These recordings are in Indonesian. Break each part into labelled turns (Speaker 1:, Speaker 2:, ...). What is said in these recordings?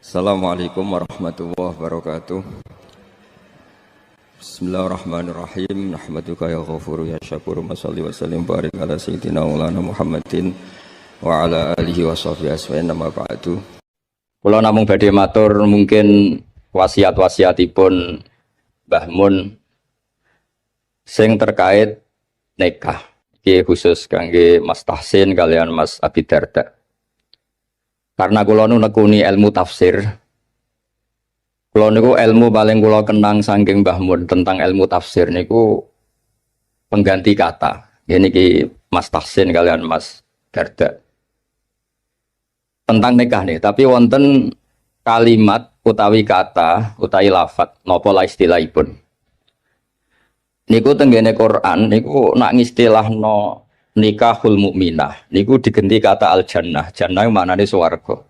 Speaker 1: Assalamualaikum warahmatullahi wabarakatuh. Bismillahirrahmanirrahim. Nahmaduka ya ghafuru ya syakuru. Masalli wa sallim barik ala sayyidina maulana Muhammadin wa ala alihi wa sahbihi asma'in nama ba'du. Kula namung badhe matur mungkin wasiat-wasiatipun Mbah Mun sing terkait nikah. Iki khusus kangge Mas Tahsin kalian Mas Abi Darda. Karena kula nu nekuni ilmu tafsir. Kula niku ilmu paling kula kenang saking Mbah Mun tentang ilmu tafsir niku pengganti kata. Ini ki Mas Tahsin kalian Mas Darda. Tentang nikah nih, tapi wonten kalimat utawi kata utawi lafat napa la istilahipun. Niku tenggene Quran niku nak ngistilahno nikahul mukminah niku digenti kata al jannah. Jannah maknane swarga.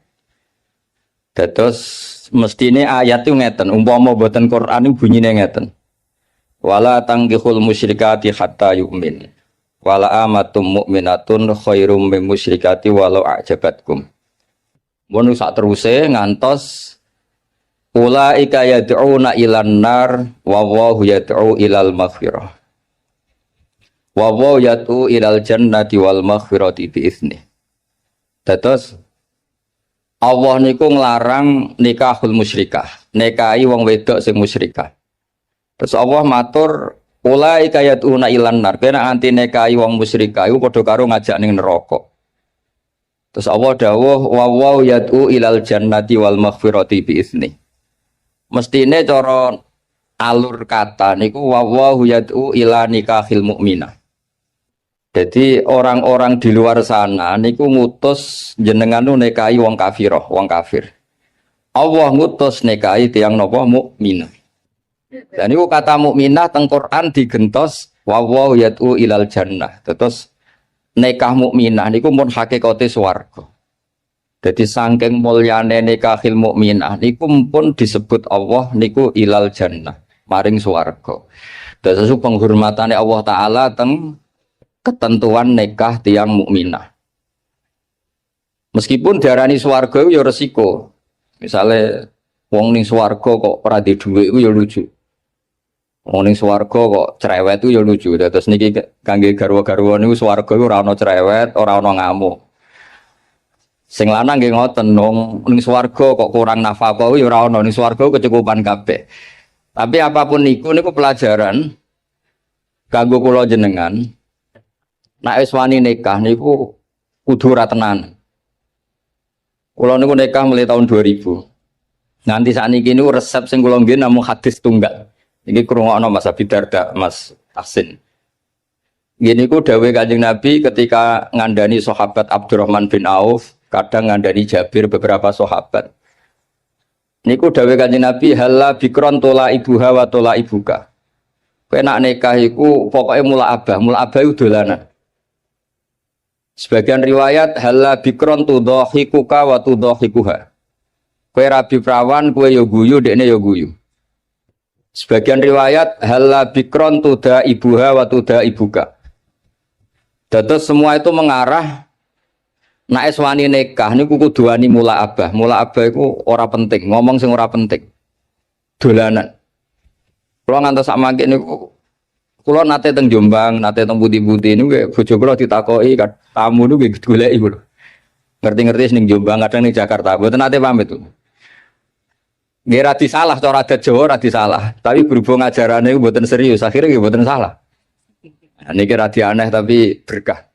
Speaker 1: Dados mestine ayat itu ngeten, umpama boten Quran niku bunyine ngeten. Wala tangkihul musyrikati hatta yu'min. Wala amatum mukminatun khairum min musyrikati walau a'jabatkum. Mun sak teruse ngantos ulaika yad'una ilan nar wa wallahu yad'u ilal maghfirah. Wa wa yatu ilal jannati wal maghfirati bi izni. Dados Allah niku nglarang nikahul musyrikah, nikahi wong wedok sing musyrikah. Terus Allah matur ulaika yatuna ilan nar, kena anti nikahi wong musyrikah iku padha karo ngajak ning neraka. Terus Allah dawuh wa wa yatu ilal jannati wal maghfirati bi izni. Mestine cara alur kata niku wa wa yatu ila nikahil mukminah. Jadi orang-orang di luar sana niku ngutus jenengan nu nikahi wong kafiroh, wong kafir. Allah ngutus nikahi tiyang napa mukminah. Dan niku kata mukminah teng Quran digentos wa wa yatu ilal jannah. Terus nikah mukminah niku mun hakikate swarga. Jadi saking mulyane nikahil mukminah niku pun disebut Allah niku ilal jannah, maring swarga. Dados penghormatane Allah taala teng ketentuan nikah tiang mukminah. Meskipun diarani swarga ya resiko. Misalnya wong ning swarga kok ora di dhuwit iku ya lucu. Wong ning swarga kok cerewet itu ya lucu. Terus niki kangge garwa-garwa niku swarga iku ora ana cerewet, ora ana ngamuk. Sing lanang nggih ngoten ning swarga kok kurang nafkah ya ora ana ning swarga kecukupan kabeh. Tapi apapun niku pelajaran kanggo kula jenengan. Nek wis wani nikah niku kudu ora tenan. Kula niku nikah mulai tahun 2000. Nganti sakniki niku resep sing kula nggih namung hadis tunggal. Iki krungokno Mas Abi Darda, Mas Tahsin. Nggih niku dawuh Kanjeng Nabi ketika ngandani sahabat Abdurrahman bin Auf, kadang ngandani Jabir beberapa sahabat. Niku dawuh Kanjeng Nabi halla bikron tola ibuha wa tola ibuka. Kowe nak nikah iku pokoke mula abah iku dolanan. Sebagian riwayat halla bikron tudhahikuka wa tudhahikuha. Kowe rabi prawan, kowe yo guyu, dekne yo guyu. Sebagian riwayat halla bikron tuda ibuha wa tuda ibuka. Dados semua itu mengarah nek wis wani nikah niku kudu wani mula abah. Mula abah iku ora penting, ngomong sing ora penting. Dolanan. Kula ngantos sak mangke niku kula nate teng Jombang, nate teng Putih-Putih niku bojo kula ditakoki tamu niku goleki kula. Ngerti-ngerti ning Jombang, kadang ning Jakarta. Mboten nate pamit. Nggih ra disalah cara adat Jawa ra disalah, tapi berhubung ajarane niku mboten serius, akhire nggih mboten salah. Nah, niki ra aneh tapi berkah.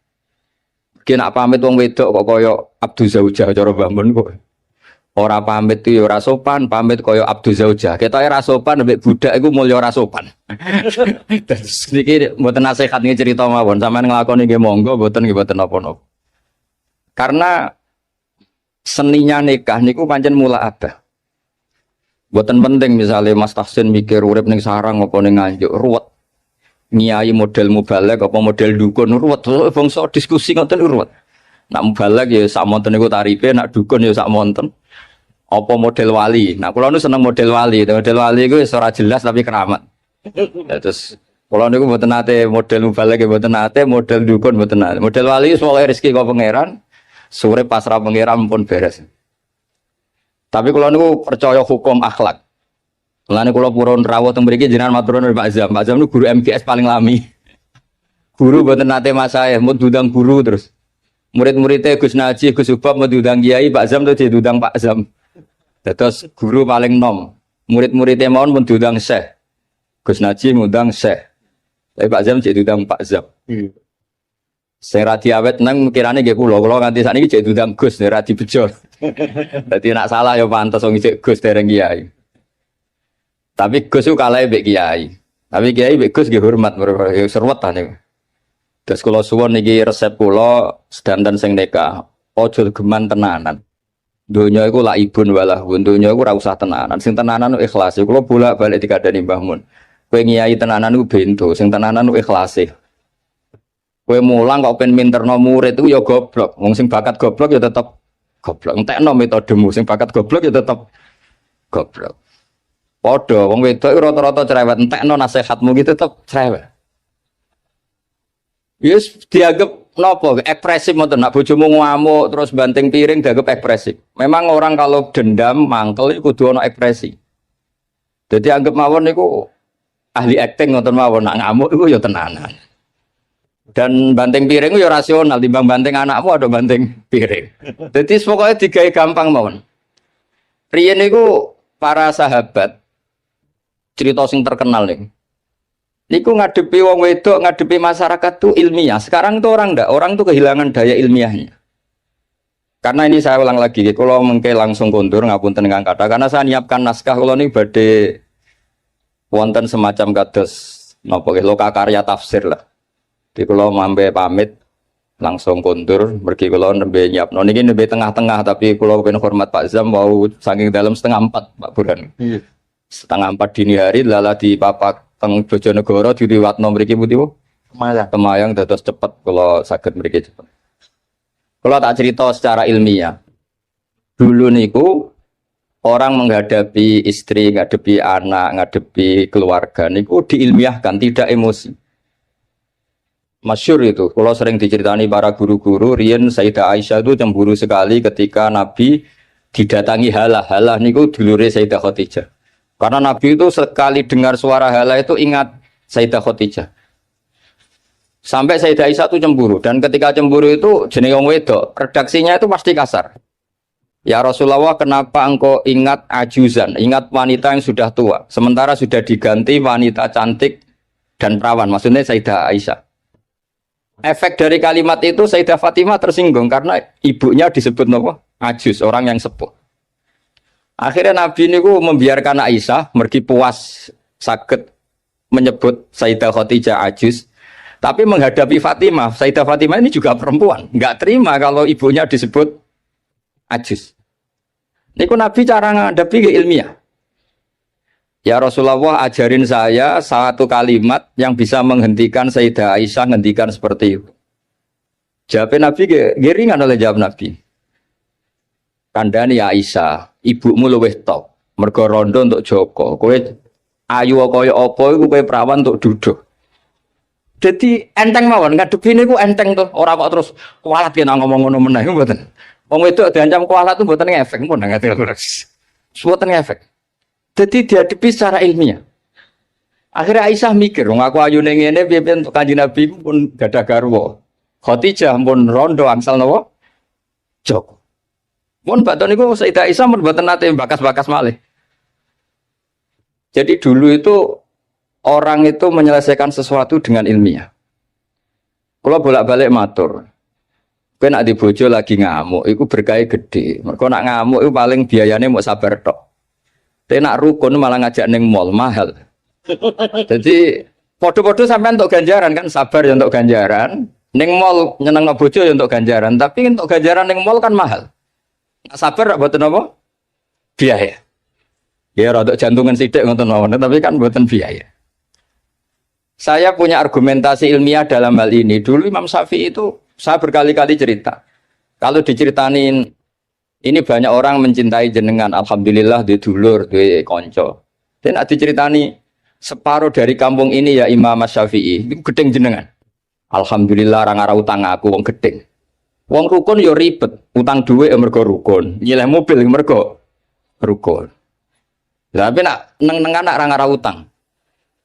Speaker 1: Ki nak pamit wong wedok kok kaya Abdu Zaujah cara Mbah Mun kok. Ora pamit itu ya ora sopan, pamit kaya Abdu Zaujah. Ketoke ra sopan mbek budak iku mulya ora sopan. Terus niki mboten nasihat niki cerita mawon, sampean nglakoni nggih monggo, mboten nggih mboten napa-napa. Karena seninya nikah niku pancen mula abah. Mboten penting misalnya Mas Tahsin mikir urip ning sarang apa ning Nganjuk, ruwet. Nyai model mubalek apa model dukun ruwet, bangsa diskusi ngoten ruwet. Nak mubalek ya sak monten niku tarife, nak dukun ya sak monten. Apa model wali. Nah, kula nu seneng model wali. Model wali iku wis ora jelas tapi keramat. Terus kula niku mboten nate model mubalek mboten nate, model dukun mboten nate. Model wali wis pokoke rezeki kok pangeran, sore pasrah pangeran pun beres. Tapi kalau niku percaya hukum akhlak. Mulane kula purun rawuh teng mriki jenengan matur nuwun Pak Zam. Pak Zam niku guru MGS paling lami. Guru mboten nate mas saya, mau diundang guru terus. Murid-muridnya Gus Naji, Gus Ubab mau diundang Kiai, Pak Zam tuh diundang Pak Zam. Terus guru paling nom. Murid-muridnya mau diundang Syekh. Gus Naji ngundang Syekh. Tapi Pak Zam diundang Pak Zam. Sing ra diawet nang kirane nggih kula nganti sakniki jek diundang Gus ora dibejo. Dadi nek salah ya pantes wong isih Gus dereng Kiai. Tapi Gus ku kalah mbek Kiai. Tapi Kiai mbek Gus nggih hormat ya serwet ta niku. Terus kula suwun niki resep kula sedanten sing nikah, aja geman tenanan. Donya iku la ibun walah, donya iku ora usah tenanan. Sing tenanan ikhlas. Kula bolak-balik dikandani Mbah Mun. Kowe ngiyai tenanan iku bento, sing tenanan iku ikhlase. Kowe mulang kok pengen minterno murid iku ya goblok. Wong sing bakat goblok ya tetep goblok. Entekno metodemu sing bakat goblok ya tetep goblok. Padha wong wedok rata-rata cerewet, entekno nasihatmu ki tetep cerewet. Yes, dianggap nopo ekspresif ngoten. Nak bojomu ngamuk terus banting piring dianggap ekspresif. Memang orang kalau dendam mangkel iku kudu ana ekspresi. Jadi anggap mawon niku ahli acting ngoten mawon, nak ngamuk iku ya tenanan. Dan banting piring ya rasional timbang banting anakmu ada banting piring. Jadi pokoknya digawe gampang mawon. Riyen niku para sahabat cerita sing terkenal nih. Niku ngadepi wong wedok, ngadepi masyarakat tuh ilmiah. Sekarang tuh orang ndak, orang tuh kehilangan daya ilmiahnya. Karena ini saya ulang lagi, kalau mengke langsung kondur ngapunten dengan kata. Karena saya nyiapkan naskah kalau ini badhe wonten semacam kados napa loka karya tafsir lah. Di kalau mambe pamit langsung kondur, mergi kalau nembe nyiapno. Niki nembe tengah-tengah tapi kalau pengen hormat Pak Zam mau saking dalam 3:30 Pak Burhan. 3:30 dini hari lala di papak teng Bojonegoro diriwatno mriki pundi Bu? Kemayang dados cepet kalau saged mriki cepet. Kalau tak cerita secara ilmiah. Dulu niku orang menghadapi istri, ngadepi anak, ngadepi keluarga niku diilmiahkan, tidak emosi. Masyhur itu, kalau sering diceritani para guru-guru, riyen Sayyidah Aisyah itu cemburu sekali ketika Nabi didatangi halah niku dulure Sayyidah Khadijah. Karena Nabi itu sekali dengar suara halah itu ingat Sayyidah Khadijah. Sampai Sayyidah Aisyah itu cemburu. Dan ketika cemburu itu jenenge wong wedok, redaksinya itu pasti kasar. Ya Rasulullah, kenapa engkau ingat ajuzan, ingat wanita yang sudah tua, sementara sudah diganti wanita cantik dan perawan. Maksudnya Sayyidah Aisyah. Efek dari kalimat itu Sayyidah Fatimah tersinggung karena ibunya disebut apa? Ajuz, orang yang sepuh. Akhirnya Nabi ini membiarkan Aisyah mergi puas sakit menyebut Sayyidah Khadijah ajuz, tapi menghadapi Fatimah, Sayyidah Fatimah ini juga perempuan, nggak terima kalau ibunya disebut ajuz. Niku Nabi cara menghadapi ke ilmiah. Ya Rasulullah, ajarin saya satu kalimat yang bisa menghentikan Sayyidah Aisyah menghentikan seperti itu. Jawab Nabi geringan oleh jawab Nabi. Kandhani ya Aisyah, ibumu luwih top. Mergo rondo untuk Joko. Kowe ayu kaya apa iku kowe perawan untuk duduk. Jadi enteng mawon, ngadepi niku enteng tuh. Ora kok terus kualat kena ngomong ngono meneh mboten. Wong wedok diancam kualat tuh mboten ngefek pun ngerti lho. Mboten ngefek. Jadi dihadapi secara ilmiah. Akhirnya Aisyah mikir, wong aku ayune ngene piye-piye untuk Kanjeng Nabi pun gadah garwa. Khadijah pun rondo angsal napa? Joko. Mun baton niku Sayyidah Aisyah mun mboten nate bakas-bakas malih. Jadi dulu itu orang itu menyelesaikan sesuatu dengan ilmiah. Kalau bolak-balik matur, kowe nak di bojo lagi ngamuk, iku berkah gede. Mergo nak ngamuk iku paling biayane mau sabar tok. Tapi nak rukun malah ngajak ning mall mahal. Jadi podo-podo sampean untuk ganjaran kan, sabar ya untuk ganjaran. Ning mall nyenengno bojo ya untuk ganjaran, tapi untuk ganjaran ning mall kan mahal. Nak sabar mboten apa? Biaya. Ya rada jantungan sithik ngoten mawon, tapi kan mboten biaya. Saya punya argumentasi ilmiah dalam hal ini. Dulu Imam Syafi'i itu saya berkali-kali cerita. Kalau diceritain ini banyak orang mencintai jenengan, alhamdulillah di dulur, di konco. Dan diceritani separuh dari kampung ini ya Imam Syafi'i, itu gedeng jenengan. Alhamdulillah orang arah utang aku wong gedeng. Wong rukun yo ribet, utang duit mergo rukun, nyileh mobil mergo rukun. Tapi nak neng-nengan nak ra utang.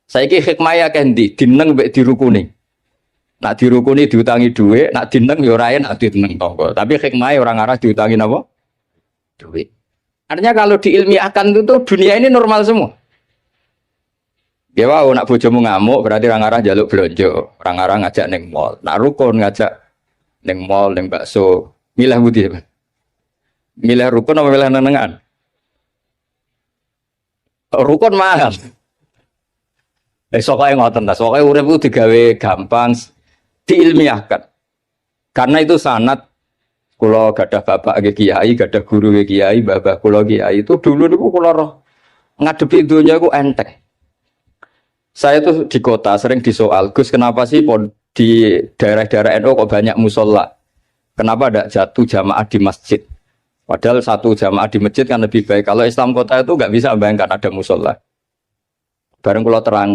Speaker 1: Saiki hikmah akeh ndi dineng mbek dirukuni. Nak dirukuni diutangi dhuwit, nak dineng ya ora enak dineng tangga. Tapi hikmah orang arah diutangi napa? Dhuwit. Artinya kalau diilmiahkan itu tuh dunia ini normal semua. Ya wow, nak bojomu ngamuk berarti orang arah jaluk blonjo, orang arah ngajak neng mall. Nak rukun ngajak neng mall, neng bakso. Milih budi. Milih rukun apa milih nenengan? Rukun mahal. Soalnya ngoten lah, soalnya urip itu digawe gampang, diilmiahkan. Karena itu sanad, kalau gadah bapak ke kiai, gadah guru ke kiai, bapak kulo kiai itu dulu niku kulo roh ngadepi dunia ku enteng. Saya tuh di kota sering disoal, Gus kenapa sih di daerah-daerah NU kok banyak musola? Kenapa ada jatuh jamaah di masjid? Padahal satu jamaah di masjid kan lebih baik. Kalau Islam kota itu nggak bisa bayangkan ada musola. Bareng kalau terang,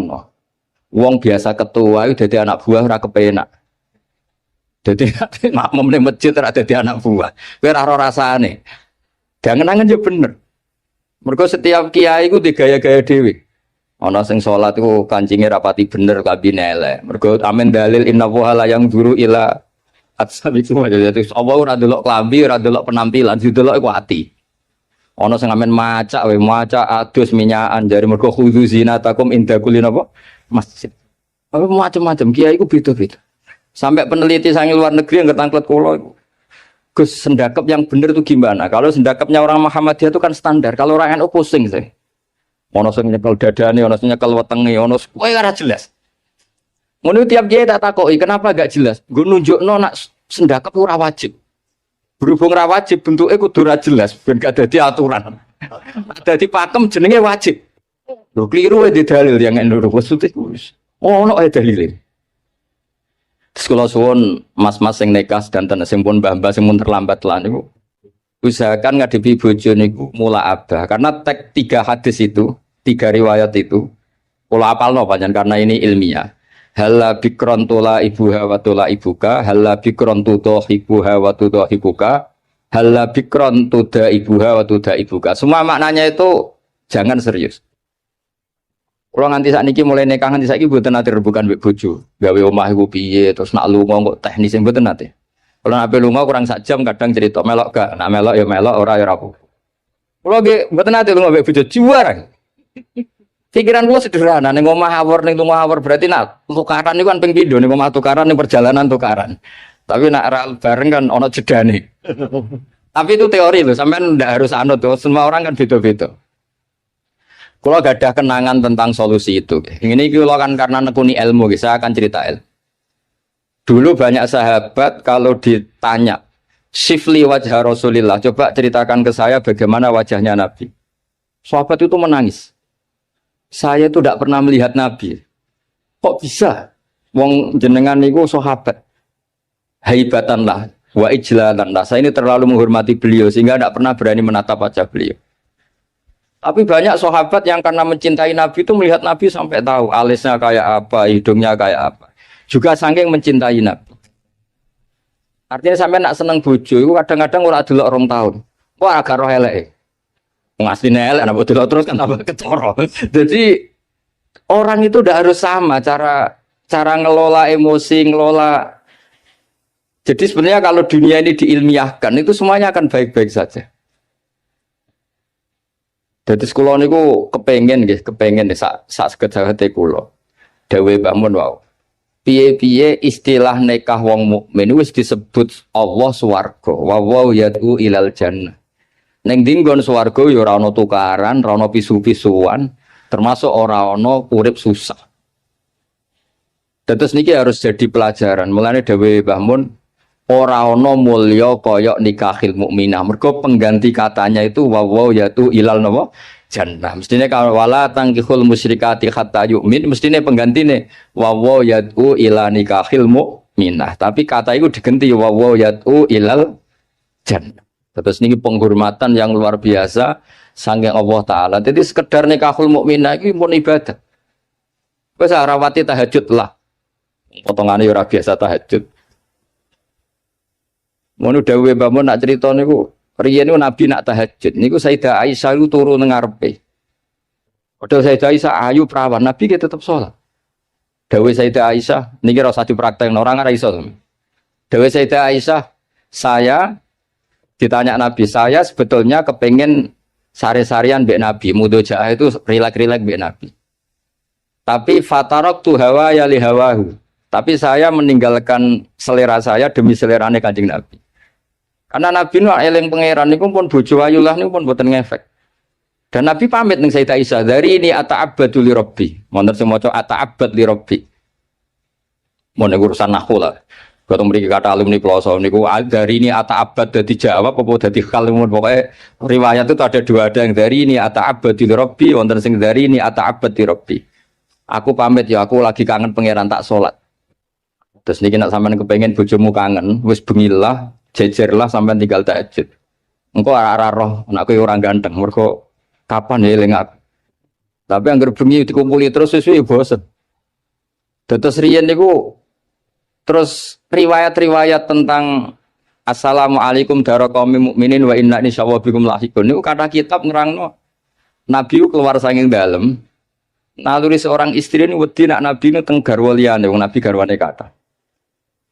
Speaker 1: wong biasa ketua itu jadi anak buah ora kepenak. Jadi makmum di masjid ora jadi anak buah. Kowe ora rasane. Dangen-angen yo bener. Mergo setiap kiai iku digaya-gaya dhewe. Ana sing salat iku kancinge rapati bener kabine elek. Mergo amen dalil inna wa yang duru ila atsabiku jadi Allah ora delok klambi, ora delok penampilan, didelok iku ati. Ana sing amen maca adus minyakan jare mergo khudzu zinatakum inda kulli napa masjid. Apa macam-macam kiai iku beda-beda. Sampai peneliti sang luar negeri yang ketangklet kula iku. Gus sendakep yang bener itu gimana? Kalau sendakepnya orang Muhammadiyah itu kan standar. Kalau orang NU pusing sih. Ono sing nyekel dadane, ono sing nyekel wetenge, ono kowe ora jelas. Ngono tiap kiai tak takoki, kenapa gak jelas? Nggo nunjukno nak sendakep ora wajib. Berhubung ora wajib bentuke kudu ora jelas ben gak dadi aturan. Dadi pakem jenenge wajib. Lho kliru di dalil yang NU maksudnya ono ae dalile. Sekolah suwun mas-mas sing nekas dan sing pun mbah-mbah sing mun terlambat lan niku usahakan ngadepi bojo niku mula abah karena tek 3 hadis itu, 3 riwayat itu kula apalno panjen karena ini ilmiah. Halla bikron tula ibuha wa tula ibuka, halla bikron tudah ibuha wa tudah ibuka, halla bikron tudah ibuha wa tudah ibuka. Semua maknanya itu jangan serius. Kalau nganti saat ini mulai nikah nganti saat ini buatan nanti rebukan mbek bojo, gawe omah iku piye, terus nak lunga kok teknis yang buatan nanti. Kalau nak lunga kurang 1 jam kadang cerita melok gak, nak melok ya melok, ora ya rapuh. Kalau buatan nanti lunga mbek bojo juara. Pikiran gua sederhana, ning omah awor ning lunga awor berarti nak tukaran itu kan ping pindho ning omah tukaran ning perjalanan tukaran. Tapi nak ral bareng kan ono jedane. Tapi itu teori loh, sampean ndak harus anut tuh, semua orang kan beda-beda. Kalau gak ada kenangan tentang solusi itu, ini kalau kan karena nekuni ilmu, saya akan cerita ilmu. Dulu banyak sahabat kalau ditanya, Sifli wajah Rasulillah, coba ceritakan ke saya bagaimana wajahnya Nabi. Sahabat itu menangis. Saya itu tidak pernah melihat Nabi. Kok bisa? Wong jenengan niku sahabat. Haibatan lah, wa ijlalan lah. Saya ini terlalu menghormati beliau sehingga tidak pernah berani menatap wajah beliau. Tapi banyak sahabat yang karena mencintai Nabi itu melihat Nabi sampai tahu alisnya kayak apa, hidungnya kayak apa. Juga saking mencintai Nabi. Artinya sampai nak seneng bojo, itu kadang-kadang orang delok 2 tahun. Wah agak roh elek. Ngasline elek, nak delok terus kan tambah kecoro. Jadi orang itu tidak harus sama cara ngelola emosi, ngelola. Jadi sebenarnya kalau dunia ini diilmiahkan itu semuanya akan baik-baik saja. Jadi sekolah niku kepengen sak saged-sagede kula. Dewe Mbah Mun wau. Piye-piye istilah nikah wong mukmin wis disebut Allah swarga. Wa wa yad'u ilal jannah. Ning dinggon swarga ya ora ana tukaran, ora ana pisu-pisuan, termasuk ora ana urip susah. Terus niki harus jadi pelajaran. Mulane dewe Mbah Mun ora ana mulya kaya nikahil mukminah. Mergo pengganti katanya itu wawaw yatu ilal napa jannah. Mestine kalau wala tangkihul musyrikati hatta yu'min, mestine penggantine wawaw yatu ila nikahil mukminah. Tapi kata itu diganti wawaw yatu ilal jannah. Terus niki penghormatan yang luar biasa saking Allah taala. Jadi sekedar nikahul mukminah iki pun ibadah. Wis rawati tahajud lah. Potongane ora biasa tahajud. Ngono dawuhe Mbah Mun nak crita niku Riyen niku Nabi nak tahajud niku Sayyidah Aisyah itu turu nang ngarepe. Padahal Sayyidah Aisyah ayu perawan, Nabi ki tetep salat. Dawuh Sayyidah Aisyah niki ora usah dipraktekno orang ora iso. Dawuh Sayyidah Aisyah, saya ditanya Nabi, saya sebetulnya kepengen sari-sarian mbek Nabi, mudojaah itu rilek-rilek mbek Nabi. Tapi fatarok tu hawa ya li hawahu. Tapi saya meninggalkan selera saya demi selerane Kanjeng Nabi. Karena Nabi nu eling pangeran niku pun bojo ayulah niku pun boten ngefek. Dan Nabi pamit ning Sayyidah Aisyah, "Dari ini ata'abbadu li Rabbi." Wonten sing maca ata'abbad li Rabbi. Mun urusan nahwu lah. Kata mriki kata alumni Ploso niku dari ini ata'abbad dadi jawab apa dadi kalimun pokoke riwayat itu ada dua, ada yang dari ini ata'abbadu li Rabbi, wonten sing dari ini ata'abbad li Rabbi. Aku pamit ya, aku lagi kangen pangeran tak salat. Terus niki nek sampean kepengin bojomu kangen, wis bengilah, jejerlah sampean tinggal tahajud. Engko ora roh anakku ora ganteng, mergo kapan ya eling aku. Tapi anggere bengi dikumpuli terus suwe bosen. Terus riyen niku terus riwayat-riwayat tentang Assalamualaikum daraqaumil mukminin wa inna insyaallah bikum lahiqun. Niku kata kitab nerangno Nabi keluar saking dalem. Naluri seorang istri ini wedi nak Nabi ini teng garwa liyane, wong Nabi garwane kata.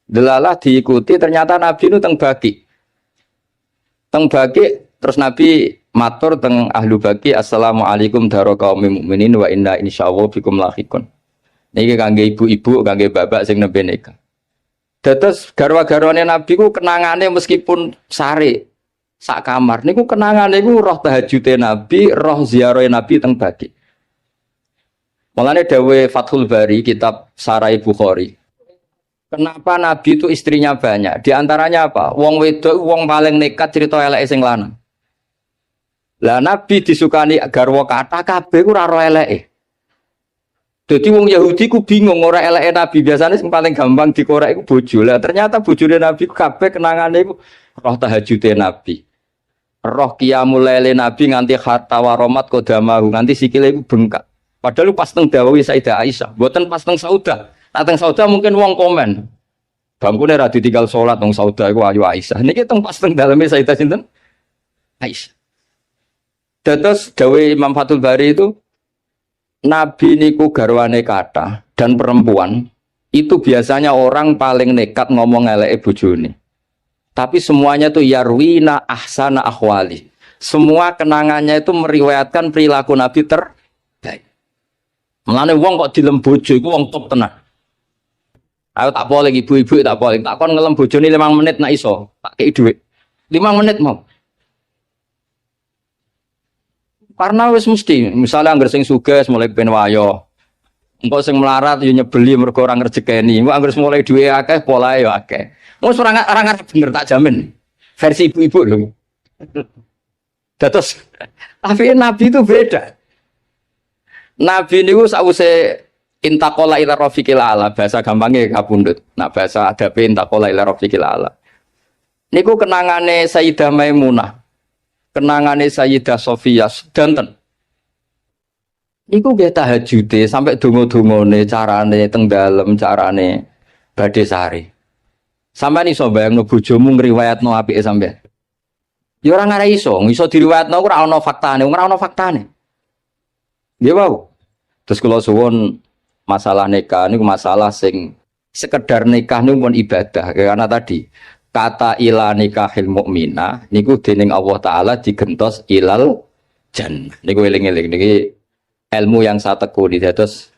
Speaker 1: Delalah diikuti ternyata Nabi ini teng baki. Teng baki terus Nabi matur teng ahlu baki Assalamualaikum daraqaumil mukminin wa inna insyaallah bikum lahiqun. Niki kangge ibu-ibu, kangge bapak sing nembe nikah. Dados garwa-garwane Nabi ku kenangane meskipun sare sak kamar niku kenangane ku roh tahajude Nabi, roh ziarah Nabi teng baki. Mulane dawuh Fathul Bari kitab Sarai Bukhari. Kenapa Nabi itu istrinya banyak? Di antaranya apa? Wong wedok wong paling nekat cerita eleke sing lanang. Lah Nabi disukani garwa kathah kabeh ku ora ro eleke. Dadi wong Yahudi ku bingung ora eleke Nabi, biasane sing paling gampang dikorek iku bojo. Lah ternyata bojone Nabi ku kabeh kenangane iku roh tahajude Nabi. Roh qiyamul lail Nabi nganti hatta waromat qodamahu, nganti sikile iku bengkak. Padahal pas teng dawuh Sayyidah Aisyah, mboten pas teng Saudah. Nah teng Saudah mungkin wong komen. Bangkune ra ditinggal salat wong Saudah iku ayu Aisyah. Niki teng pas teng daleme Sayyidah sinten? Aisyah. Terus dawuh Imam Fathul Bari itu Nabi niku garwane kata dan perempuan itu biasanya orang paling nekat ngomong eleke bojone. Tapi semuanya itu yarwina ahsana ahwali. Semua kenangannya itu meriwayatkan perilaku Nabi terbaik. Mulane wong kok dilem bojo iku wong top tenan. Ayo tak boleh ibu-ibu tak boleh. Tak kon ngelem bojone 5 menit nak iso. Tak kei dhuwit. 5 menit mau. Karena wis mesti, misalnya anggar sing sugih mulai ben wayo. Engko sing melarat yo nyebeli mergo ora ngrejekeni. Engko anggar mulai duwe akeh polahe yo akeh. Wis ora ngarep bener tak jamin. Versi ibu-ibu lho. Dados tapi Nabi itu beda. Nabi niku sause intaqala ila rafiqil ala, bahasa gampangnya kapundhut. Nah bahasa adabe intaqala ila rafiqil ala. Niku kenangane Sayyidah Maimunah. Kenangane Sayyidah Sofiyah sedanten. Iku nggih tahajude sampai donga-dongane carane teng dalem carane badhe sari. Sampeyan iso bayangno bojomu ngriwayatno apike sampeyan. Ya ora ngare iso diriwayatno ora ana faktane, ora ana faktane. Nggih wau. Terus kula suwun masalah nikah niku masalah sing sekedar nikah niku pun ibadah karena tadi kata ila nikahil mukminah niku dening Allah taala digentos ilal jannah. Niku eling-eling niki ilmu yang saya tekuni. Terus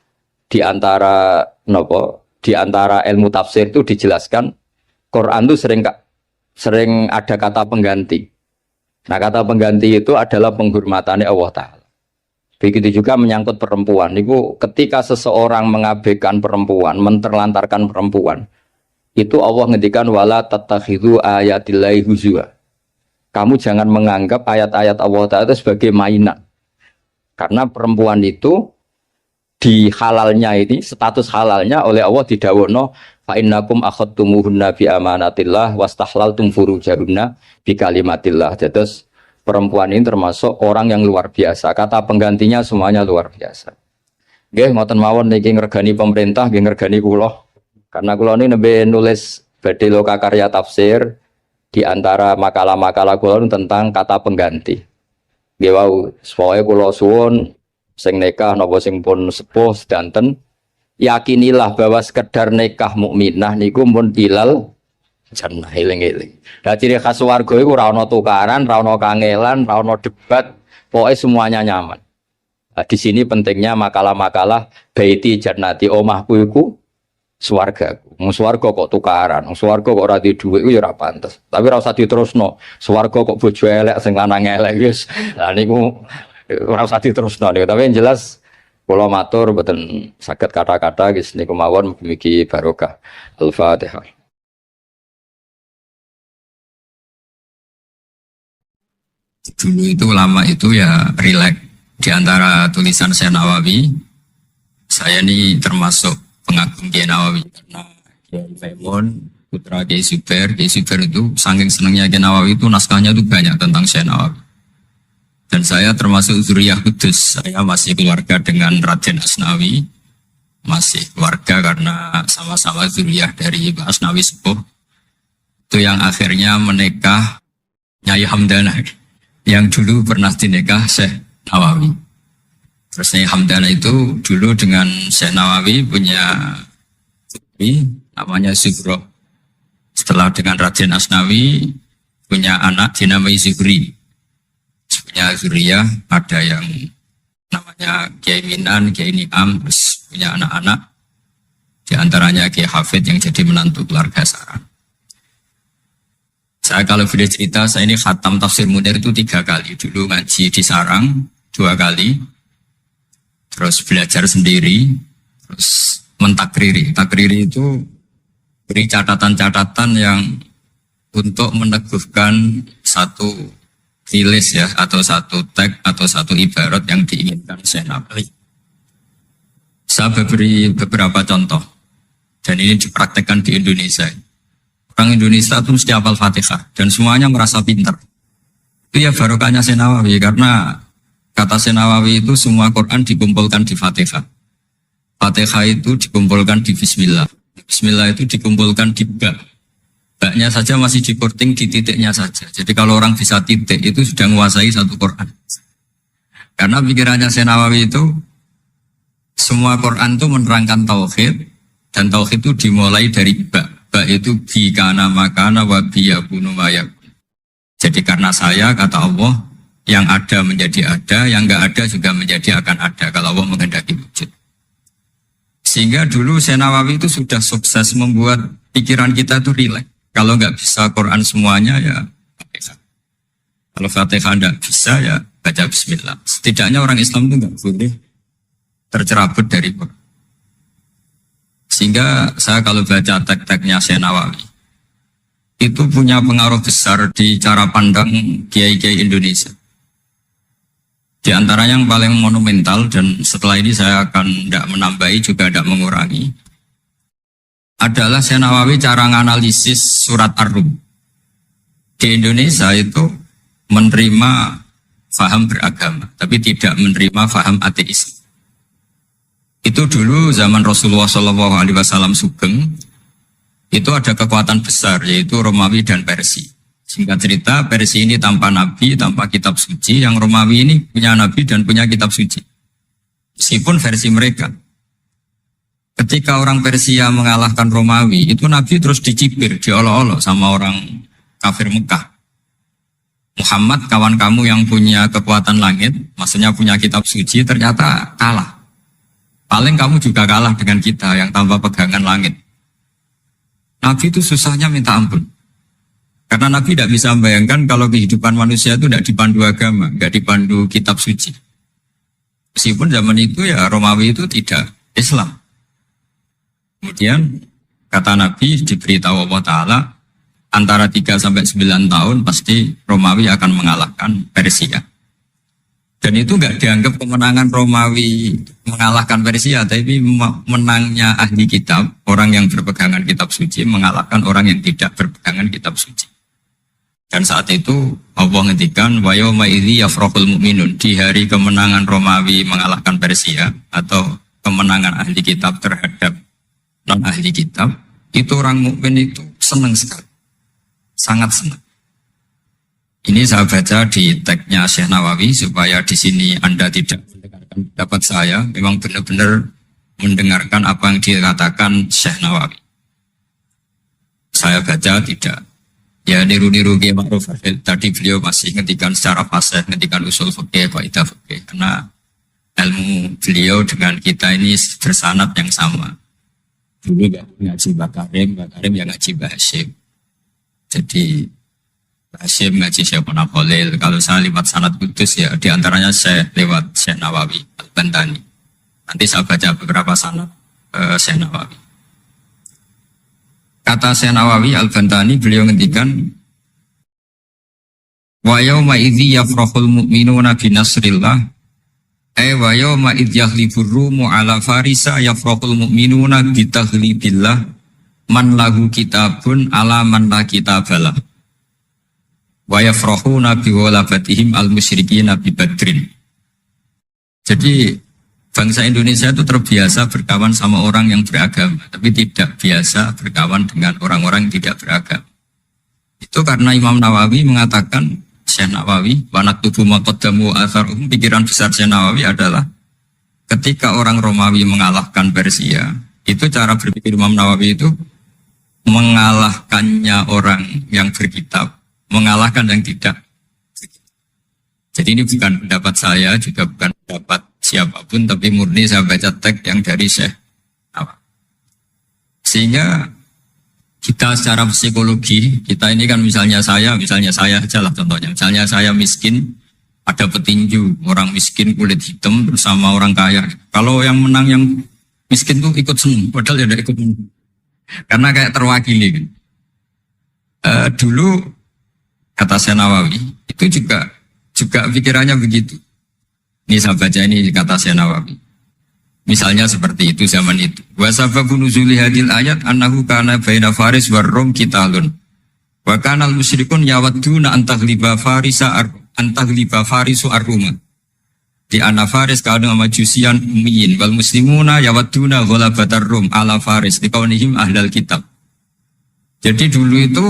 Speaker 1: di antara ilmu tafsir itu dijelaskan Quran itu sering ada kata pengganti. Nah, kata pengganti itu adalah penghormatannya Allah taala. Begitu juga menyangkut perempuan. Niku ketika seseorang mengabaikan perempuan, menterlantarkan perempuan, itu Allah ngendikan wala tattakhidhu ayatillahi huzwa. Kamu jangan menganggap ayat-ayat Allah Ta'ala itu sebagai mainan. Karena perempuan itu di halalnya ini, status halalnya oleh Allah didhawuhna fa innakum akhadtumuhunna bi amanatillah wastahlaltum furujahunna bi kalimatillah. Terus perempuan ini termasuk orang yang luar biasa. Kata penggantinya semuanya luar biasa. Nggih, ngoten mawon niki ngregani pemerintah, nggih ngregani kula. Karena kula ini nembe nulis badhe loka karya tafsir Di antara makalah-makalah kula tentang kata pengganti. Nggih wau, pokoke kula suwun sing nikah napa sing pun sepuh sedanten yakinilah bahwa sekedar nikah mukminah niku mun ilal jannah eling-eling. Lah ciri khas swarga iku ora ana tukaran, ora ana kangelan, ora ana debat, pokoknya semuanya nyaman. Nah, di sini pentingnya makalah-makalah baiti jannati omahku iku swargaku. Wong swarga kok tukaran, wong swarga kok ora di dhuwit iku ya ora pantes. Tapi ora usah diterusno. Swarga kok bojo elek sing lanang elek wis. Lah niku ora usah diterusno niku. Tapi yang jelas kula matur mboten saged kata-kata wis niku mawon mugi barokah. Al-Fatihah.
Speaker 2: Dulu itu ulama itu ya rileks. Di antara tulisan saya Nawawi, saya ini termasuk pengagum Kiai Nawawi karena Kiai Maimun putra Kiai Zubair itu saking senangnya Kiai Nawawi itu naskahnya itu banyak tentang Syekh Nawawi. Dan saya termasuk zuriyah kudus, saya masih keluarga dengan Raden Asnawi, masih keluarga karena sama-sama zuriyah dari Mbah Asnawi Sepuh. Itu yang akhirnya menikah Nyai Hamdana, yang dulu pernah dinikah Syekh Nawawi. Terus Nyai Hamdana itu dulu dengan Syekh Nawawi punya putri namanya Zuhro. Setelah dengan Raden Asnawi punya anak dinamai Zuhri. Punya zuriyah, ada yang namanya Kiai Minan, Kiai Niam, terus punya anak-anak. Di antaranya Kiai Hafid yang jadi menantu keluarga Saran. Saya kalau boleh cerita, saya ini khatam tafsir Munir itu 3 kali. Dulu ngaji di Sarang 2 kali. Terus belajar sendiri. Terus mentakriri. Takriri itu beri catatan-catatan yang untuk meneguhkan satu rilis ya, atau satu tag, atau satu ibarat yang diinginkan Syekh Nawawi. Saya beri beberapa contoh. Dan ini dipraktekkan di Indonesia. Orang Indonesia itu mesti hafal Fatihah dan semuanya merasa pintar. Itu ya barokahnya Syekh Nawawi, karena kata Syekh Nawawi itu semua Quran dikumpulkan di Fatihah. Fatihah itu dikumpulkan di Bismillah. Bismillah itu dikumpulkan di Ba. Ba-nya saja masih dikorting di titiknya saja. Jadi kalau orang bisa titik itu sudah menguasai satu Quran. Karena pikirannya Syekh Nawawi itu semua Quran itu menerangkan tauhid, dan tauhid itu dimulai dari Ba. Ba itu bi kana makana wa bi yakunu ma yakun. Jadi karena saya, kata Allah, yang ada menjadi ada, yang enggak ada juga menjadi akan ada kalau Allah menghendaki wujud. Sehingga dulu Syekh Nawawi itu sudah sukses membuat pikiran kita itu rileks. Kalau enggak bisa Quran semuanya ya Fatihah. Kalau Fatihah enggak bisa ya baca Bismillah. Setidaknya orang Islam itu enggak boleh tercerabut dari Quran. Sehingga saya kalau baca teks-teksnya Syekh Nawawi itu punya pengaruh besar di cara pandang kiai-kiai Indonesia. Di antaranya yang paling monumental, dan setelah ini saya akan tidak menambahi juga tidak mengurangi, adalah Syekh Nawawi cara menganalisis surat Ar-Rum. Di Indonesia itu menerima faham beragama, tapi tidak menerima faham ateis. Itu dulu zaman Rasulullah SAW sugeng, itu ada kekuatan besar, yaitu Romawi dan Persia. Singkat cerita, Persia ini tanpa nabi, tanpa kitab suci, yang Romawi ini punya nabi dan punya kitab suci. Meskipun versi mereka. Ketika orang Persia mengalahkan Romawi, itu Nabi terus dicibir, diolok-olok sama orang kafir Mekah. Muhammad, kawan kamu yang punya kekuatan langit, maksudnya punya kitab suci, ternyata kalah. Paling kamu juga kalah dengan kita yang tanpa pegangan langit. Nabi itu susahnya minta ampun. Karena Nabi tidak bisa membayangkan kalau kehidupan manusia itu tidak dipandu agama, tidak dipandu kitab suci. Meskipun zaman itu ya Romawi itu tidak Islam. Kemudian kata Nabi diberitahu Allah Ta'ala antara 3-9 tahun pasti Romawi akan mengalahkan Persia. Dan itu enggak dianggap kemenangan Romawi mengalahkan Persia, tapi menangnya ahli kitab, orang yang berpegangan kitab suci mengalahkan orang yang tidak berpegangan kitab suci. Dan saat itu Allah ngendikan wa yauma idzi yafrahul mu'minun, di hari kemenangan Romawi mengalahkan Persia atau kemenangan ahli kitab terhadap non ahli kitab, itu orang mukmin itu senang sekali, sangat senang. Ini saya baca di tagnya Syekh Nawawi supaya di sini Anda tidak mendengarkan pendapat saya, memang benar-benar mendengarkan apa yang dikatakan Syekh Nawawi. Saya baca tidak. Ya niru-niru Kiai Ma'ruf. Tadi beliau masih ngetikan secara fasih, ngetikan usul fikih, kaidah fikih. Karena ilmu beliau dengan kita ini bersanad yang sama. Dulu ngaji Mbak Karim yang ngaji Mbak Hashim. Jadi Hashim ngaji Syekh Khalil. Kalau saya lewat sanad kudus ya diantaranya saya lewat Syekh Nawawi Al-Bantani. Nanti saya baca beberapa sanad Syekh Nawawi. Kata Syekh Nawawi Al-Bantani beliau ngendikan wa yauma idzi yafrahul mu'minuna bi nasrillah wa yauma idz yahlibur rumu ala farisa yafrahul mu'minuna bi taghlibillah man lahu kitabun ala man la kitabalah wa yafrahuna bi walabatihim al-musyrikina bi badrin. Jadi bangsa Indonesia itu terbiasa berkawan sama orang yang beragama, tapi tidak biasa berkawan dengan orang-orang yang tidak beragama. Itu karena Imam Nawawi mengatakan, Syekh Nawawi, wanak tubuh maqaddamu atharuhum, pikiran besar Syekh Nawawi adalah ketika orang Romawi mengalahkan Persia, itu cara berpikir Imam Nawawi itu mengalahkannya orang yang berkitab, mengalahkan yang tidak. Jadi ini bukan pendapat saya, juga bukan pendapat siapapun, tapi murni saya baca teks yang dari Syekh Nawawi. Sehingga kita secara psikologi, kita ini kan misalnya saya aja lah contohnya. Misalnya saya miskin, ada petinju, orang miskin kulit hitam bersama orang kaya. Kalau yang menang yang miskin tuh ikut senang, padahal ya tidak ikut menang. Karena kayak terwakili kan. Dulu kata Syekh Nawawi itu juga pikirannya begitu. Ini saya baca ini kata Syekh Nawawi. Misalnya seperti itu zaman itu. Wa sababu nuzuli hadil ayat annahu kana baina Faris war Rum qitalun. Wa kana al-musyrikun yawadduna an taghliba Farisu ar-Ruma. Di anna Faris kana majusian ummiyin wal muslimuna yawadduna ghalabatar Rum ala Faris liqaunihim ahlal kitab. Jadi dulu itu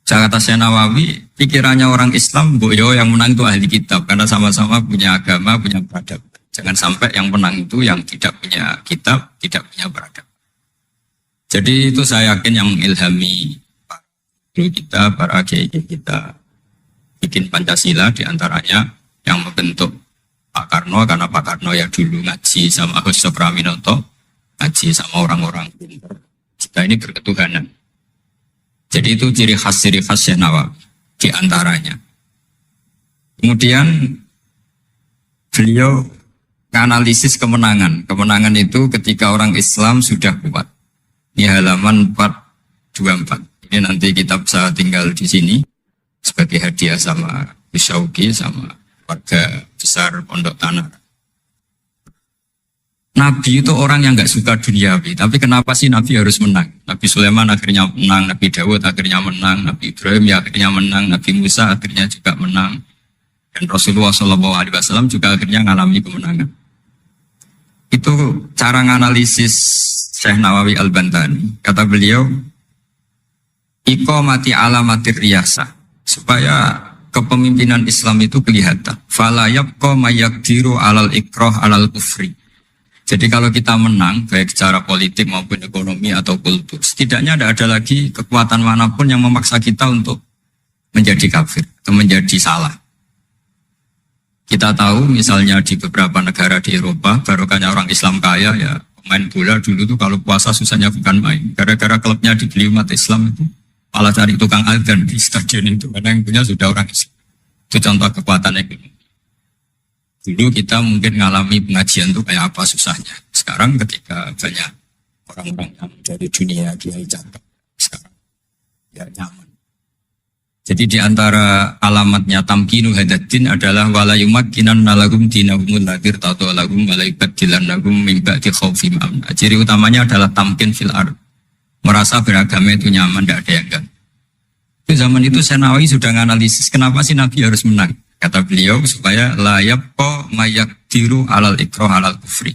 Speaker 2: kata Syekh Nawawi, pikirannya orang Islam, boyo yang menang itu ahli kitab, karena sama-sama punya agama, punya peradaban. Jangan sampai yang menang itu yang tidak punya kitab, tidak punya peradaban. Jadi itu saya yakin yang mengilhami kita, para kiai kita, bikin Pancasila diantaranya yang membentuk Pak Karno, karena Pak Karno ya dulu ngaji sama Agus Sopraminoto, ngaji sama orang-orang pintar. Kita ini berketuhanan. Jadi itu ciri khas Syekh Nawawi di antaranya. Kemudian beliau menganalisis kemenangan. Kemenangan itu ketika orang Islam sudah kuat. Ini halaman 424. Ini nanti kita bisa tinggal di sini sebagai hadiah sama Bisyauki sama warga besar Pondok Tanah. Nabi itu orang yang nggak suka duniawi, tapi kenapa sih Nabi harus menang? Nabi Sulaiman akhirnya menang, Nabi Dawud akhirnya menang, Nabi Ibrahim ya akhirnya menang, Nabi Musa akhirnya juga menang, dan Rasulullah SAW juga akhirnya mengalami kemenangan. Itu cara menganalisis Syekh Nawawi Al-Bantani. Kata beliau, iqamati alamatir riyasah, supaya kepemimpinan Islam itu kelihatan. Fala yabqa mayaqdiru alal ikrah alal kufri. Jadi kalau kita menang, baik secara politik maupun ekonomi atau kultur, setidaknya tidak ada lagi kekuatan manapun yang memaksa kita untuk menjadi kafir atau menjadi salah. Kita tahu misalnya di beberapa negara di Eropa, barokahnya orang Islam kaya ya, pemain bola dulu tuh kalau puasa susahnya bukan main. Gara-gara klubnya dibeli umat Islam itu, malah cari tukang adzan di stadion itu, karena yang punya sudah orang Islam. Itu contoh kekuatan ekonomi. Dulu kita mungkin mengalami pengajian itu kayak apa susahnya. Sekarang ketika banyak orang-orang yang dari dunia kiai cakep, sekarang ya nyaman. Jadi di antara alamatnya tamkinu hadatin adalah wala yumakkinan nalagum dinahumul ladir tatu alagum walaibat dilannagum mimba di khawfi ma'amna. Ciri utamanya adalah tamkin fil ard. Merasa beragama itu nyaman, tidak ada yang enggak. Di zaman itu Syekh Nawawi sudah menganalisis kenapa sih Nabi harus menang. Kata beliau supaya la yabqa mayaqdiru alal ikrah alal kufri.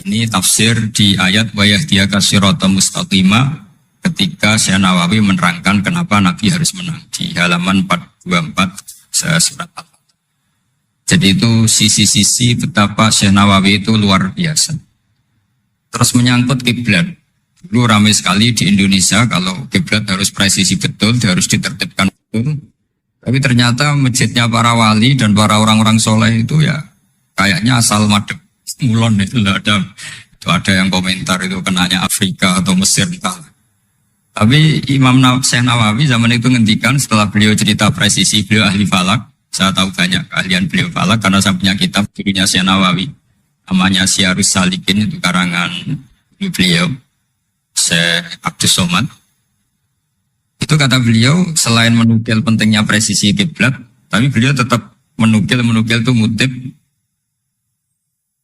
Speaker 2: Ini tafsir di ayat wa yahdiyaka siratan mustaqima ketika Syekh Nawawi menerangkan kenapa Nabi harus menang di halaman 4 24 surat Al-Fatihah. Jadi itu sisi-sisi betapa Syekh Nawawi itu luar biasa. Terus menyangkut kiblat. Dulu ramai sekali di Indonesia kalau kiblat harus presisi betul, harus ditertibkan betul. Tapi ternyata masjidnya para wali dan para orang-orang soleh itu ya kayaknya asal madep mulon itu ada yang komentar itu kenanya Afrika atau Mesir entah. Tapi Syekh Nawawi zaman itu ngendikan setelah beliau cerita presisi, beliau ahli falak. Saya tahu banyak keahlian beliau falak karena saya punya kitab gurunya Syekh Nawawi. Namanya Syiarus Salikin, itu karangan beliau, Syekh Abdus Somad. Itu kata beliau, selain menukil pentingnya presisi kiblat, tapi beliau tetap menukil itu mutib.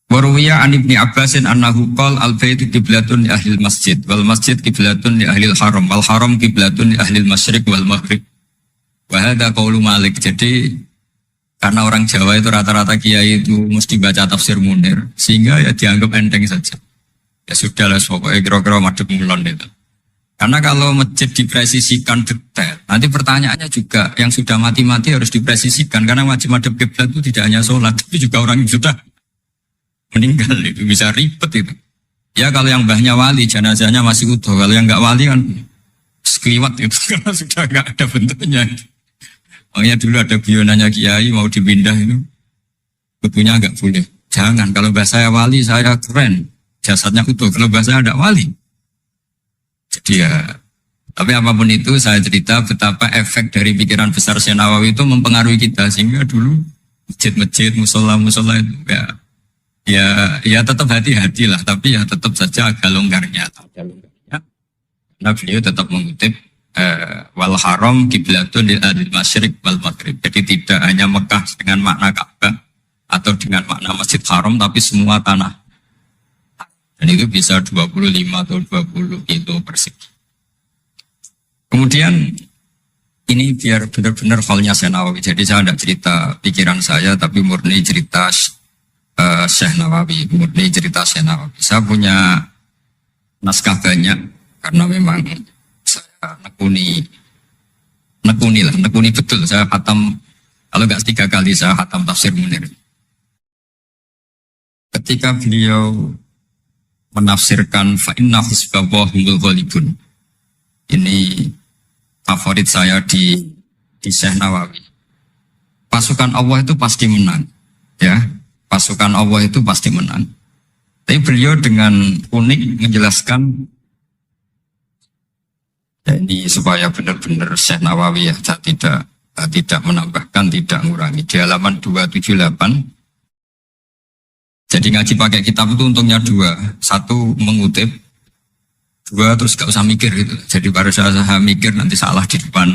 Speaker 2: Waruwiya an Ibni Abbasin annahu qol al-baitu kiblatun li ahlil masjid, wal masjid kiblatun li ahlil haram, wal haram kiblatun li ahlil masyriq wal maghrib. Wahada qaulu Malik. Jadi karena orang Jawa itu rata-rata kiai itu mesti baca tafsir Munir, sehingga ya dianggap enteng saja. Ya sudah lah, pokoknya kira-kira madhep mulon itu. Karena kalau masjid dipresisikan detail, nanti pertanyaannya juga yang sudah mati-mati harus dipresisikan. Karena wajib madhep kiblat itu tidak hanya sholat, tapi juga orang yang sudah meninggal itu bisa ribet itu. Ya kalau yang mbahnya wali, jenazahnya masih utuh. Kalau yang nggak wali kan sekliwat itu karena sudah nggak ada bentuknya. Makanya dulu ada guyonannya kiai mau dipindah itu, betulnya nggak boleh. Jangan, kalau mbah saya wali saya keren, jasadnya utuh. Kalau mbah saya ada wali. Jadi ya, tapi apapun itu saya cerita betapa efek dari pikiran besar Syekh Nawawi itu mempengaruhi kita. Sehingga dulu masjid-masjid, musola-musola itu ya tetap hati-hati lah. Tapi ya tetap saja agak longgarnya. Nah beliau tetap mengutip wal haram kiblatun lil ahlil masyriq wal maghrib. Jadi tidak hanya Mekah dengan makna Ka'bah atau dengan makna Masjid Haram, tapi semua tanah. Dan itu bisa 25 atau 20 kilo persegi. Kemudian ini biar benar-benar halnya Syekh Nawawi. Jadi saya tidak cerita pikiran saya, tapi murni cerita Syekh Nawawi, murni cerita Syekh Nawawi. Saya punya naskah banyak karena memang saya nekuni betul. Saya khatam, kalau nggak 3 kali saya khatam tafsir Munir. Ketika beliau menafsirkan fa inna hizballahumul ghalibun. Ini favorit saya di Syekh Nawawi. Pasukan Allah itu pasti menang, ya. Pasukan Allah itu pasti menang. Tapi beliau dengan unik menjelaskan ya ini supaya benar-benar Syekh Nawawi ya tidak menambahkan, tidak mengurangi. Di halaman 278. Jadi ngaji pakai kitab itu untungnya 2. 1 mengutip, 2 terus gak usah mikir gitu. Jadi baru saya mikir nanti salah di depan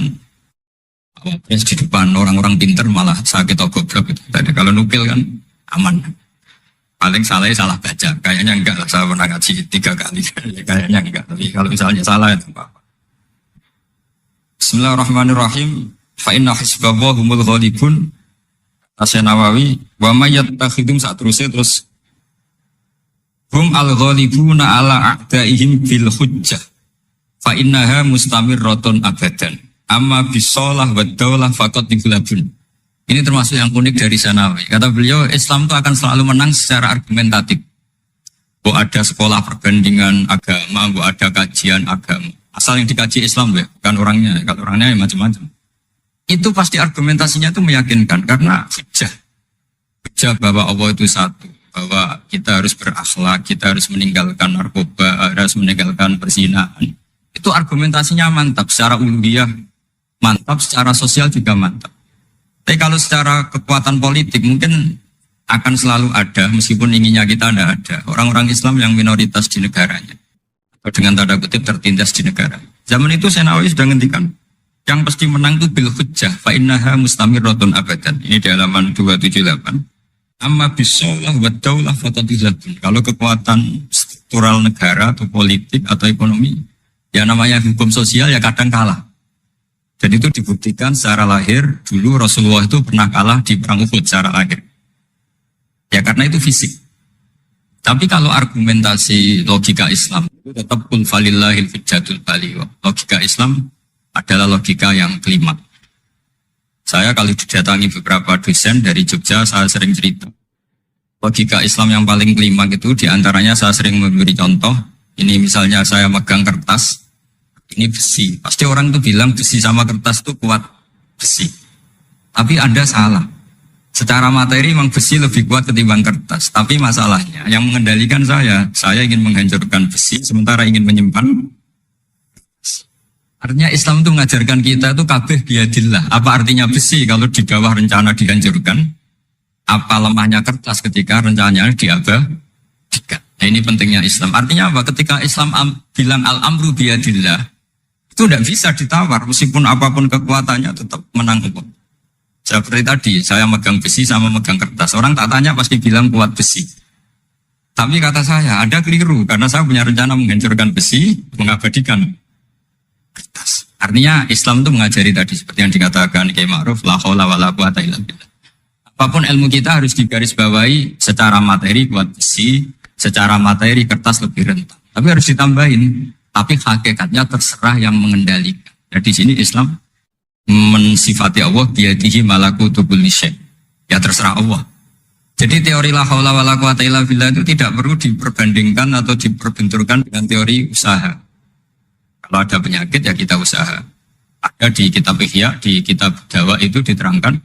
Speaker 2: di depan orang-orang pinter malah sakit atau goblok gitu. Jadi kalau nukil kan aman. Paling salahnya salah baca. Kayaknya enggak lah, saya pernah ngaji 3 kali. Kayaknya enggak. Tapi kalau misalnya salah itu apa-apa. Bismillahirrahmanirrahim. Fa inna hizballahumul ghalibun. Syekh Nawawi wa may yattakhidum saat terus hum al-ghalibuna ala a'daihim bil hujjah fa innaha mustamirratun abadan amma bisolah wa daulah faqad dighlabun. Ini termasuk yang unik dari Syekh Nawawi. Kata beliau, Islam itu akan selalu menang secara argumentatif. Bu ada sekolah perbandingan agama, bu ada kajian agama. Asal yang dikaji Islam ya, bukan orangnya. Kalau orangnya ya macam-macam. Itu pasti argumentasinya itu meyakinkan karena hujah bahwa Allah itu satu, bahwa kita harus berakhlak, kita harus meninggalkan narkoba, harus meninggalkan perzinahan. Itu argumentasinya mantap, secara uluhiyah mantap, secara sosial juga mantap. Tapi kalau secara kekuatan politik mungkin akan selalu ada, meskipun inginnya kita tidak ada, orang-orang Islam yang minoritas di negaranya, atau dengan tanda kutip tertindas di negara. Zaman itu Syekh Nawawi sudah ngendikan, yang pasti menang itu bil hujjah fa innaha mustamirratun abadan. Ini di halaman 278. Amma bisolah wa daulah fatadizatun. Kalau kekuatan struktural negara atau politik atau ekonomi, ya namanya hukum sosial ya kadang kalah. Dan itu dibuktikan secara lahir. Dulu Rasulullah itu pernah kalah di perang Uhud secara lahir. Ya karena itu fisik. Tapi kalau argumentasi logika Islam itu tetap kul falillahil hujjatul baligh. Logika Islam adalah logika yang kelima. Saya kalau didatangi beberapa dosen dari Jogja, saya sering cerita. Logika Islam yang paling kelima itu diantaranya saya sering memberi contoh. Ini misalnya saya megang kertas, ini besi. Pasti orang itu bilang besi sama kertas itu kuat besi. Tapi Anda salah. Secara materi memang besi lebih kuat ketimbang kertas. Tapi masalahnya yang mengendalikan saya ingin menghancurkan besi sementara ingin menyimpan. Artinya Islam itu mengajarkan kita itu kabeh biadillah. Apa artinya besi kalau di bawah rencana dihancurkan? Apa lemahnya kertas ketika rencananya diabadikan? Nah ini pentingnya Islam. Artinya apa? Ketika Islam bilang al-amru biadillah, itu tidak bisa ditawar. Meskipun apapun kekuatannya tetap menang Allah. Seperti tadi, saya megang besi sama megang kertas. Orang tak tanya pasti bilang kuat besi. Tapi kata saya, Anda keliru. Karena saya punya rencana menghancurkan besi, mengabadikan kertas. Artinya Islam itu mengajari tadi seperti yang dikatakan Kiai Ma'ruf, la haula wala quwata illa billah. Apapun ilmu kita harus digarisbawahi secara materi kuat besi, secara materi kertas lebih rentan. Tapi harus ditambahin, tapi hakikatnya terserah yang mengendalikan. Jadi di sini Islam mensifati Allah biyadihi malakutu kulli syai'. Ya terserah Allah. Jadi teori la haula wala quwata illa billah itu tidak perlu diperbandingkan atau diperbenturkan dengan teori usaha. Kalau ada penyakit ya kita usaha. Ada di kitab Ihya, di kitab Dawa itu diterangkan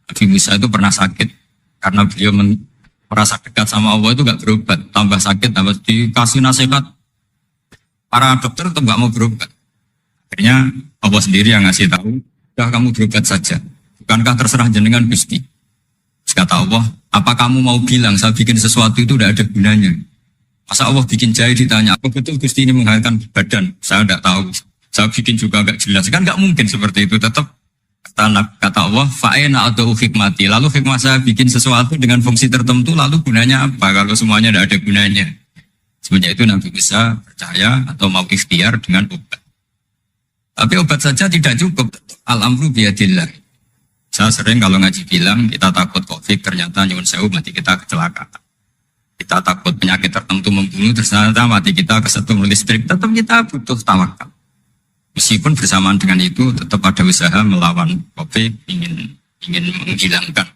Speaker 2: Nabi Musa itu pernah sakit karena beliau merasa dekat sama Allah itu gak berobat, tambah sakit, tambah dikasih nasihat. Para dokter tetap gak mau berobat. Akhirnya Allah sendiri yang ngasih tahu, udah kamu berobat saja. Bukankah terserah jenengan Gusti? Terus kata Allah, apa kamu mau bilang saya bikin sesuatu itu udah ada gunanya? Masa Allah bikin jahe ditanya, apa betul Gusti ini menghasilkan badan? Saya tidak tahu. Saya bikin juga gak jelas. Kan gak mungkin seperti itu. Tetap kata Allah, fa'ena atau hikmati. Lalu hikmah saya bikin sesuatu dengan fungsi tertentu, lalu gunanya apa? Kalau semuanya tidak ada gunanya. Semenjak itu Nabi Musa percaya atau mau ikhtiar dengan obat. Tapi obat saja tidak cukup. Al-amru biyadillah. Saya sering kalau ngaji bilang, kita takut COVID, ternyata nyuwun sewu mati kita kecelakaan. Kita takut penyakit tertentu membunuh, ternyata mati kita kesetrum listrik. Tetap kita butuh tawakal. Meskipun bersamaan dengan itu tetap ada usaha melawan COVID, ingin menghilangkan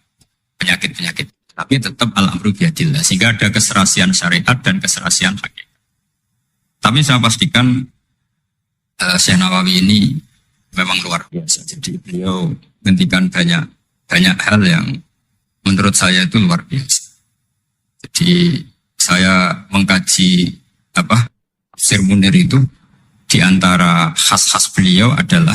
Speaker 2: penyakit-penyakit. Tapi tetap al-amru biyadillah. Sehingga ada keserasian syariat dan keserasian hakikat. Tapi saya pastikan Syekh Nawawi ini memang luar biasa. Jadi beliau menghentikan banyak hal yang menurut saya itu luar biasa. Jadi saya mengkaji Tafsir Munir itu di antara khas-khas beliau adalah